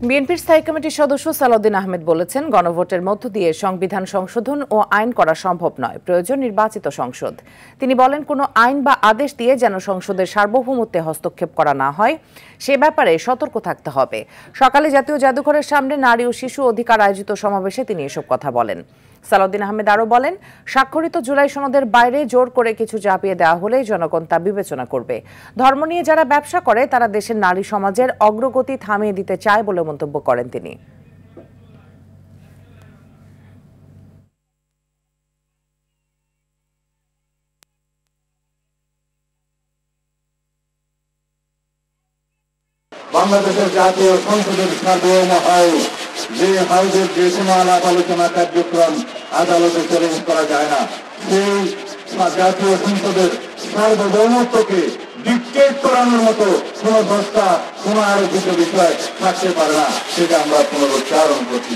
বিএনপির স্থায়ী কমিটির সদস্য সালাউদ্দিন আহমেদ বলেছেন, গণভোটের মধ্য দিয়ে সংবিধান সংশোধন ও আইন করা সম্ভব নয়, প্রয়োজন নির্বাচিত সংসদ। তিনি বলেন, কোনো আইন বা আদেশ দিয়ে যেন সংসদের সার্বভৌমত্বে হস্তক্ষেপ করা না হয়, সে ব্যাপারে সতর্ক থাকতে হবে। সকালে জাতীয় জাদুঘরের সামনে নারী ও শিশু অধিকার আয়োজিত সমাবেশে তিনি এসব কথা বলেন। সালাউদ্দিন আহমেদ আরও বলেন, স্বাক্ষরিত জুলাই সনদের বাইরে জোর করে কিছু চাপিয়ে দেওয়া হলে জনগণ তা বিবেচনা করবে। ধর্ম নিয়ে যারা ব্যবসা করে তারা দেশের নারী সমাজের অগ্রগতি থামিয়ে দিতে চায় বলে মন্তব্য করেন তিনি। বাংলাদেশের জাতীয় সংসদের সার্বভৌম হাউস, যে হাউসের যে কোনো আলাপ আলোচনা কার্যক্রম আদালতে চ্যালেঞ্জ করা যায় না, সেই জাতীয় সংসদের সার্বভৌমত্বকে ডিক্টেট করানোর মতো কোন দস্তা, কোন আরোপিত বিষয় থাকতে পারে না, সেটা আমরা পুনরুচ্চারণ করছি।